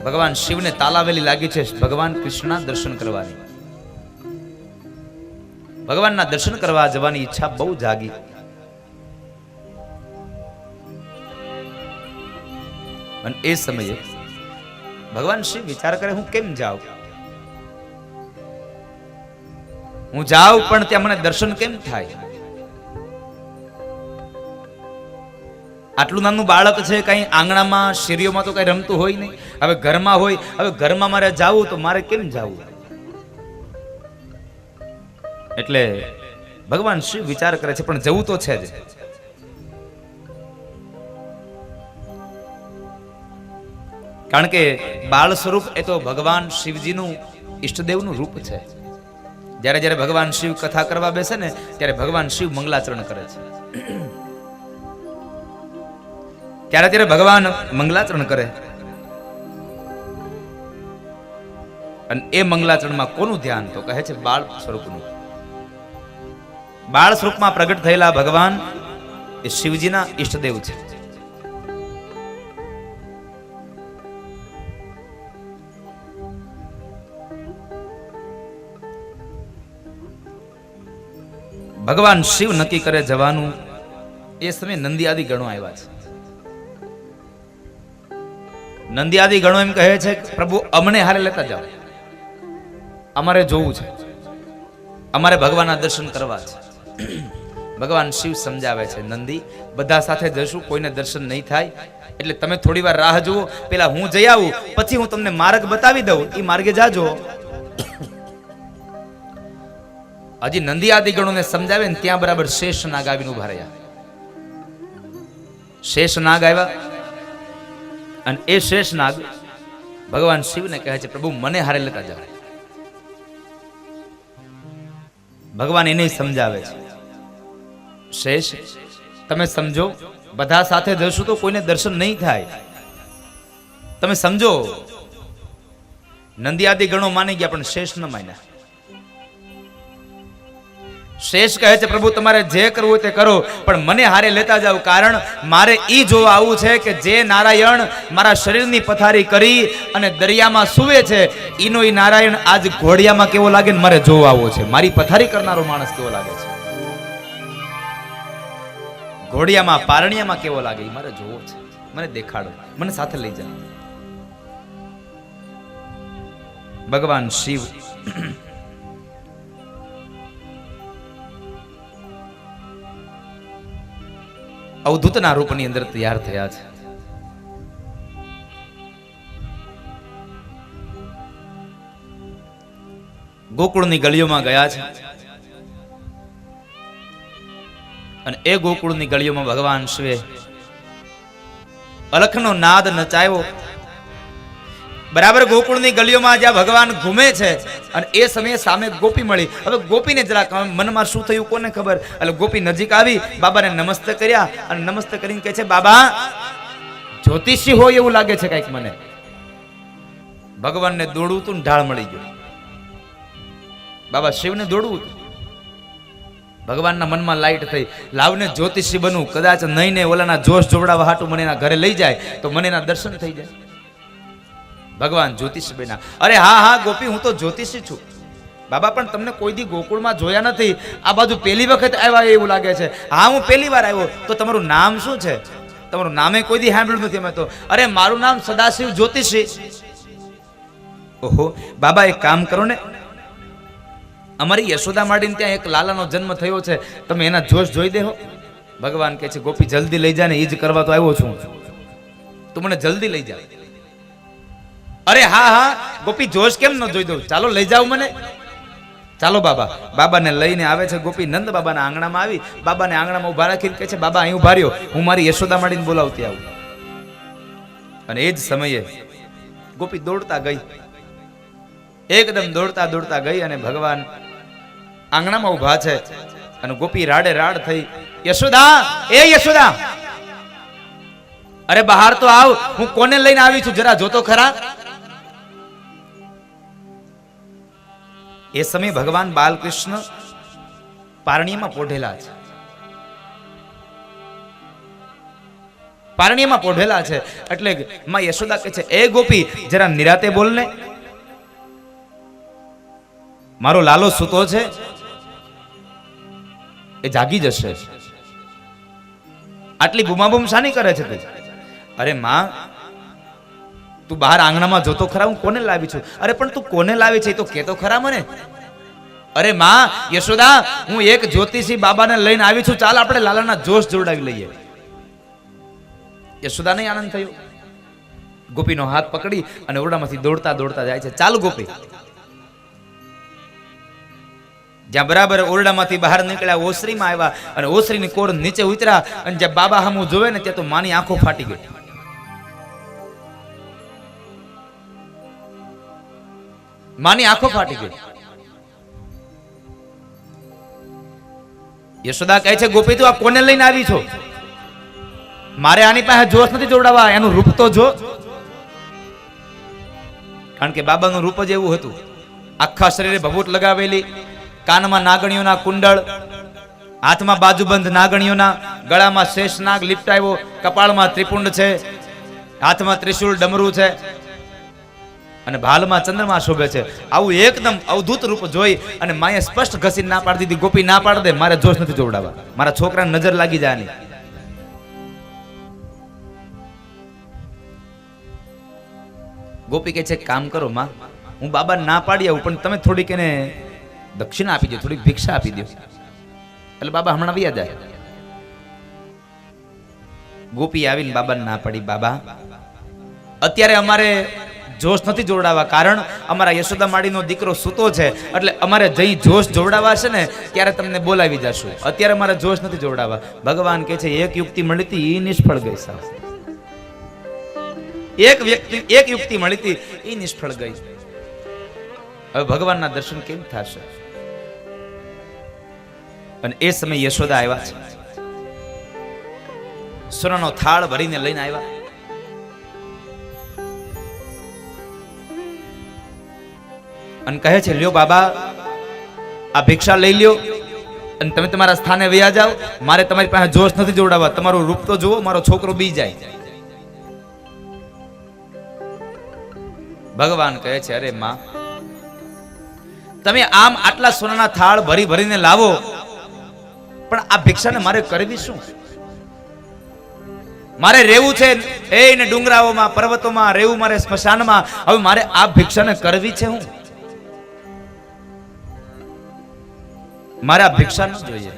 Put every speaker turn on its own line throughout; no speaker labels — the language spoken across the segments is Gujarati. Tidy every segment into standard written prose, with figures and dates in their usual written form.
ભગવાન શિવને તાલાવેલી લાગી છે ભગવાન કૃષ્ણના દર્શન કરવાની. ભગવાનના દર્શન કરવા જવાની ઈચ્છા બહુ જાગી. અને એ સમયે ભગવાન શિવ વિચાર કરે, હું કેમ જાઉં? હું જાઉં પણ ત્યાં મને દર્શન કેમ થાય? આટલું નાનું બાળક છે, કઈ આંગણામાં શેરીઓમાં તો કઈ રમતું હોય નહીં. હવે ઘરમાં હોય, હવે ઘરમાં મારે જાવું તો મારે કેમ જાવું? એટલે ભગવાન શિવ વિચાર કરે છે, પણ જવું તો છે જ. કારણ કે બાળ સ્વરૂપ એ તો ભગવાન શિવજીનું ઈષ્ટદેવનું રૂપ છે. જ્યારે જ્યારે ભગવાન શિવ કથા કરવા બેસે ને ત્યારે ભગવાન શિવ મંગલાચરણ કરે છે. ત્યારે ત્યારે ભગવાન મંગલાચરણ કરે અને એ મંગલાચરણમાં કોનું ધ્યાન? તો કહે છે બાળ સ્વરૂપનું. બાળ સ્વરૂપમાં પ્રગટ થયેલા ભગવાન એ શિવજીના ઈષ્ટદેવ છે. ભગવાન શિવ નક્કી કરે જવાનું. એ સમયે નંદિયાદી ગણો આવ્યા છે. નંદિયાદી ગણો એમ કહે છે, પ્રભુ અમને હારે લેતા જાઓ, અમારે જોવું છે, અમારે ભગવાનના દર્શન કરવા છે. ભગવાન શિવ સમજાવે છે, નંદી બધા સાથે જશું, કોઈને દર્શન નહીં થાય, એટલે તમે થોડી વાર રાહ જુઓ, પેલા હું જઈ આવું, પછી હું તમને માર્ગ બતાવી દઉં, એ માર્ગે જાજો. હજી નંદિયાદી ગણોને સમજાવે ને ત્યાં બરાબર શેષ નાગ આવીને ઉભા રહ્યા. શેષ નાગ આવ્યા અને એ શેષ નાગ ભગવાન શિવને કહે છે, પ્રભુ મને હારે લેતા જાઓ. ભગવાન એને સમજાવે છે, શેષ તમે સમજો, બધા સાથે જશું તો કોઈને દર્શન નહીં થાય, તમે સમજો. નંદિયાદી ગણો માની ગયા પણ શેષ ન માન્યા. શેષ કહે છે, પ્રભુ તમારે જે કરવું હોય તે કરો, પણ મને હારે લેતા જાવ, કારણ મારે ઈ જોવા આવવું છે કે જે નારાયણ મારા શરીરની પથારી કરી અને દરિયામાં સૂવે છે, ઈનો ઈ નારાયણ આજ ઘોડિયામાં કેવો લાગે ને મારે જોવા આવવો છે. મારી પથારી કરનારો માણસ કેવો લાગે છે, ઘોડિયામાં પારણિયામાં કેવો લાગે, ઈ મારે જોવો છે. મને દેખાડો, મને સાથે લઈ જાઓ. ભગવાન શિવ અવધૂતના રૂપની અંદર તૈયાર થયા છે. ગોકુળની ગલીઓમાં ગયા છે અને એ ગોકુળની ગલીઓમાં ભગવાન શિવે અલખનો નાદ નચાવ્યો. બરાબર ગોકુળની ગલીઓમાં જ્યાં ભગવાન ઘૂમે છે અને એ સમયે સામે ગોપી મળી. હવે ગોપીને જરાક મનમાં શું થયું કોને ખબર. એટલે ગોપી નજીક આવી, બાબાને નમસ્તે કર્યા અને નમસ્તે કરીને કહે છે, બાબા જ્યોતિષી હોય એવું લાગે છે કઈક મને. ભગવાનને દોડવું હતું ને ઢાળ મળી ગયો. બાબા શિવને દોડવું હતું. ભગવાનના મનમાં લાઈટ થઈ, લાવને જ્યોતિષી બનવું, કદાચ નહીં ને ઓલાના જોશ જોવડાવવા હાટું મને એના ઘરે લઈ જાય તો મને એના દર્શન થઈ જાય. ભગવાન જ્યોતિષી બન્યા. અરે હા હા ગોપી, હું તો જ્યોતિષી છું. બાબા પણ તમને કોઈ દી ગોકુળમાં જોયા નથી, આ બાજુ પહેલી વખત આવ્યા એવું લાગે છે. હા હું પહેલી વાર આવ્યો. તો તમારું નામ શું છે? તમારું નામે કોઈ દી સાંભળ્યું નથી અમે તો. અરે મારું નામ સદાશિવ જ્યોતિષી. ઓહો બાબા એક કામ કરો ને, અમારી યશોદા માડીને ત્યાં એક લાલાનો જન્મ થયો છે, તમે એના જોશ જોઈ દેહો. ભગવાન કહે છે, ગોપી જલ્દી લઈ જા ને, એ જ કરવા તો આવ્યો છું, તું મને જલ્દી લઈ જા. અરે હા હા ગોપી, જોશ કેમ ન જોઈ દઉં, ચાલો લઈ જાઓ મને. ચાલો બાબા. બાબાને લઈને આવે છે ગોપી. નંદ બાબાના આંગણામાં આવી, બાબાને આંગણામાં ઉભા રાખીને કહે છે, બાબા અહીં ઉભા રહ્યો, હું મારી યશોદા માડીને બોલાવતી આવું. અને એ જ સમયે ગોપી દોડતા ગઈ, એકદમ દોડતા દોડતા ગઈ અને ભગવાન આંગણામાં ઉભા છે અને ગોપી રાડે રાડ થઈ, યશોદા, એ યશોદા, અરે બહાર તો આવ, હું કોને લઈને આવી છું જરા જોતો ખરા. એ સમયે ભગવાન બાલકૃષ્ણ પારણીમાં પોઢેલા છે. પારણીમાં પોઢેલા છે. એટલે માં યશોદા કહે છે, એ ગોપી જરા નિરાતે બોલને, મારો લાલો સૂતો છે, એ જાગી જશે. આટલી બૂમાબૂમ શાની કરે છે તું? અરે માં, તું બહાર આંગણામાં જોતો ખરા હું કોને લાવી છું? અરે પણ તું કોને લાવી છે તો કેતો ખરા મને. અરે માં યશોદા, હું એક જ્યોતિષી બાબાને લઈને આવી છું, ચાલ આપણે લાલાના જોશ જોડાવી લઈએ. યશોદાને આનંદ થયો. ગોપીનો હાથ પકડી અને ઓરડામાંથી દોડતા દોડતા જાય છે. ચાલ ગોપી. જ્યાં બરાબર ઓરડામાંથી બહાર નીકળ્યા, ઓસરીમાં આવ્યા અને ઓસરીની કોર નીચે ઉતર્યા અને જ્યાં બાબા સામું જોવે ને ત્યાં તો માની આંખો ફાટી ગઈ. માની આંખો ફાટી ગઈ. યશોદા કહે છે, ગોપી તું આ કોને લઈને આવી છો? મારે આની પાસે જોશ નથી જોડાવા, એનું રૂપ તો જો. કારણ કે બાબાનું રૂપ જ એવું હતું. આખા શરીરે ભભૂત લગાવેલી, કાનમાં નાગણીઓના કુંડળ, હાથમાં બાજુબંધ નાગણીઓના, ગળામાં શેષનાગ લીપટાવ્યો, કપાળમાં ત્રિપુંડ છે, હાથમાં ત્રિશૂળ ડમરું છે અને ભાલમાં ચંદ્રમા શોભે છે. આવું એકદમ અવધૂત રૂપ જોઈ અને માએ સ્પષ્ટ ઘસી ના પાડી દીધી, ગોપી ના પાડ દે, મારે જોશ નથી જોડાવા, મારા છોકરાને નજર લાગી જાય. ગોપી કહે છે, કામ કરો માં, હું બાબા ના પાડી આવું, પણ તમે થોડીક એને દક્ષિણા આપી દો, થોડીક ભિક્ષા આપી દો, એટલે બાબા હમણાં વ્યા જાય. ગોપી આવીને બાબાને ના પાડી, બાબા અત્યારે અમારે જોશ નથી જોડાવા, કારણ અમારા યશોદા માડીનો દીકરો સૂતો છે, એટલે અમારે જઈ જોશ જોડાવા છે ને ત્યારે તમને બોલાવી જશું, અત્યારે અમારે જોશ નથી જોડાવા. ભગવાન કહે છે, એક યુક્તિ મળી હતી એ નિષ્ફળ ગઈ. સાહેબ એક યુક્તિ મળી હતી એ નિષ્ફળ ગઈ. હવે ભગવાનના દર્શન કેમ થશે? અને એ સમય યશોદા આવ્યા છે, સોનાનો થાળ ભરીને લઈને આવ્યા. અને કહે છે, લ્યો બાબા, આ ભિક્ષા લઈ લ્યો અને તમે તમારા સ્થાને વયા જાઓ, મારે તમારી પાસે જોશ નથી જોડાવા, તમારું રૂપ તો જુઓ, મારો છોકરો બી જાય. ભગવાન કહે છે, અરે માં, તમે આમ આટલા સોનાના થાળ ભરી ભરીને લાવો, પણ આ ભિક્ષાને મારે કરવી શું? મારે રહેવું છે એને ડુંગરાઓમાં, પર્વતોમાં રહેવું, મારે સ્મશાનમાં. હવે મારે આ ભિક્ષાને કરવી છે હું? મારે આ ભિક્ષા ન જોઈએ.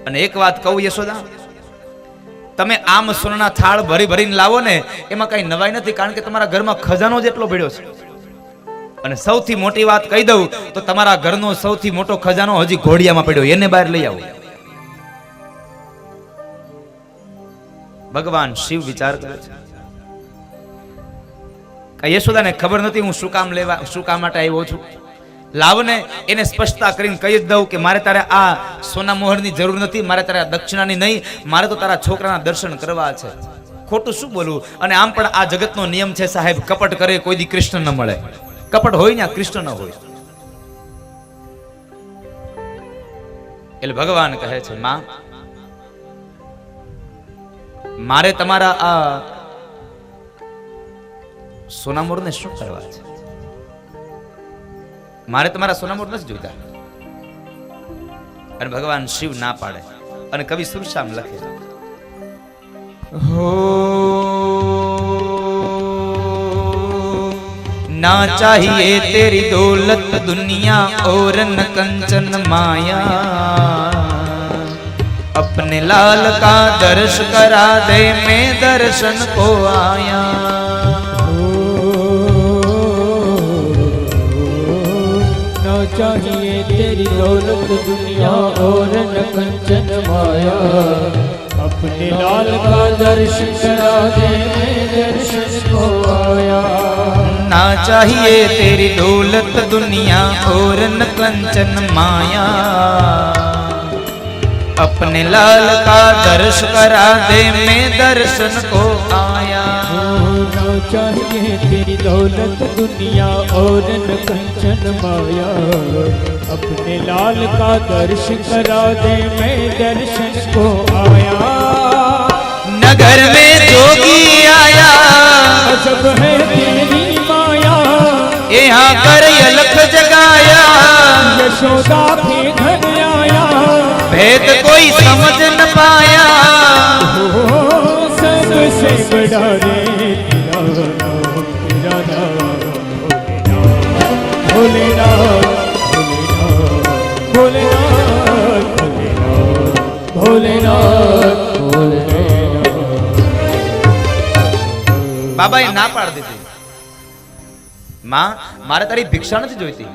અને એક વાત કહું યશોદા, તમે આમ સોનાના થાળ ભરી ભરીને લાવો ને એમાં કઈ નવાઈ નથી, કારણ કે તમારા ઘરમાં ખજાનો જેટલો ભેળ્યો છે. અને સૌથી મોટી વાત કહી દઉં તો તમારા ઘરનો સૌથી મોટો ખજાનો હજી ઘોડિયામાં પડ્યો, એને બહાર લઈ આવો. ભગવાન શિવ વિચાર કરે છે, યશોદાને ખબર નથી હું શું કામ માટે આવ્યો છું. લાવને એને સ્પષ્ટતા કરીને કહી દઉં કે મારે તારે આ સોના મોહરની જરૂર નથી, મારે તારે આ દક્ષિણાની નહીં, મારે તો તારા છોકરાના દર્શન કરવા છે. ખોટું શું બોલવું? અને આમ પણ આ જગતનો નિયમ છે સાહેબ, કપટ કરે કોઈ દી કૃષ્ણ ન મળે. કપટ હોય ને કૃષ્ણ ન હોય. એટલે ભગવાન કહે છે, માં, મારે તમારા આ સોનામોરને શું કરવા છે? મારે તમારા સોનામોર નથી જોઈતા. અને ભગવાન શિવ ના પાડે. અને કવિ સુરશ્યામ લખે, હો ના ચાહિए तेरी दौलत दुनिया और न कंचन माया, अपने लाल का दर्श करा दे मैं दर्शन को आया.
चाहिए तेरी दौलत दुनिया और न कंचन माया, अपने लाल का दर्शन करा दे दर्शन को आया.
ना चाहिए तेरी दौलत दुनिया और न कंचन माया, अपने लाल का दर्श करा दे, मैं दर्शन को आया।
न चाहिए तेरी दौलत दुनिया और न कंचन माया, अपने लाल का दर्श करा दे, मैं दर्शन को आया।
नगर में जोगी आया,
सब है तेरी माया,
यहाँ कर अलख जगाया।
यशोदा के घर आया,
भेद कोई समझ न पाया।
सबसे बड़ा रे तेरा नाम, भोलेनाथ भोलेनाथ भोलेनाथ भोलेनाथ भोलेनाथ।
બાબાએ ના પાડી દીધી, માં મારે તારી ભિક્ષા નથી જોઈતી,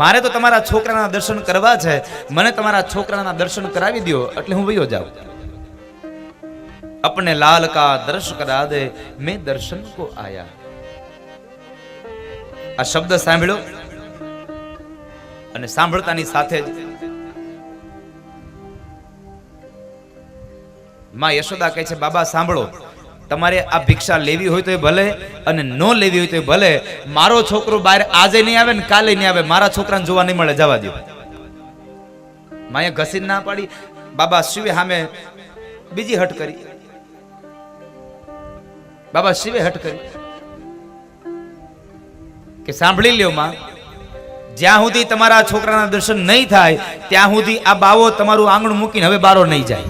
મારે તો તમારા છોકરાના દર્શન કરવા છે, મને તમારા છોકરાના દર્શન કરાવી દો એટલે હું વયો જાઉં। अपने लाल का दर्श करा दे, मैं दर्शन को आया। આ શબ્દ સાંભળ્યો અને સાંભળતાની સાથે જ માં યશોદા કહે છે, બાબા સાંભળો, તમારે આ ભિક્ષા લેવી હોય તો ભલે અને ન લેવી હોય તો ભલે, મારો છોકરો બહાર આજે નહીં આવે ને કાલે નહીં આવે, મારા છોકરાને જોવા નહીં મળે, જવા દો। માએ ઘસીને ના પાડી, બાબા શિવે સામે બીજી હટ કરી, બાબા શિવે હટ કરી કે સાંભળી લ્યો માં, જ્યાં સુધી તમારા છોકરાના દર્શન નહીં થાય ત્યાં સુધી આ બાવો તમારું આંગણ મૂકીને હવે બારો નહીં જાય।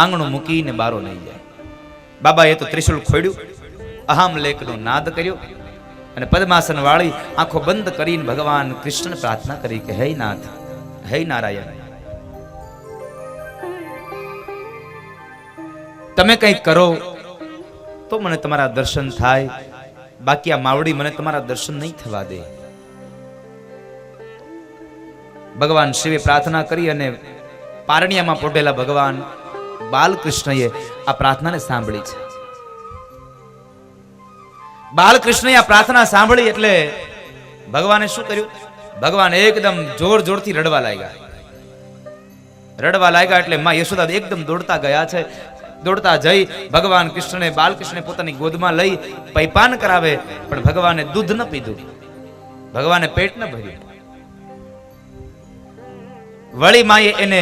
આંગણું મૂકીને બારો નહીં જાય। બાબાએ તો ત્રિશુલ ખોડ્યું, અહમ લેખનો નાદ કર્યો અને પદ્માસન વાળી આંખો બંધ કરીને ભગવાન કૃષ્ણ પ્રાર્થના કરી કે હે નાથ, હે નારાયણ, તમે કંઈક કરો તો મને તમારા દર્શન થાય, બાકી આ માવડી મને તમારા દર્શન નહીં થવા દે। ભગવાન શિવે પ્રાર્થના કરી અને પારણિયામાં પોઢેલા ભગવાન બાલકૃષ્ણએ આ પ્રાર્થનાને સાંભળી છે। બાલકૃષ્ણએ આ પ્રાર્થના સાંભળી એટલે ભગવાને શું કર્યું, ભગવાન એકદમ જોર જોરથી રડવા લાગ્યા એટલે માં યશોદા એકદમ દોડતા ગયા છે। દોડતા જઈ ભગવાન કૃષ્ણને બાલકૃષ્ણને પોતાની ગોદમાં લઈ પૈપાન કરાવે, પણ ભગવાને દૂધ ન પીધું, ભગવાને પેટ ન ભર્યું। વળી માએ એને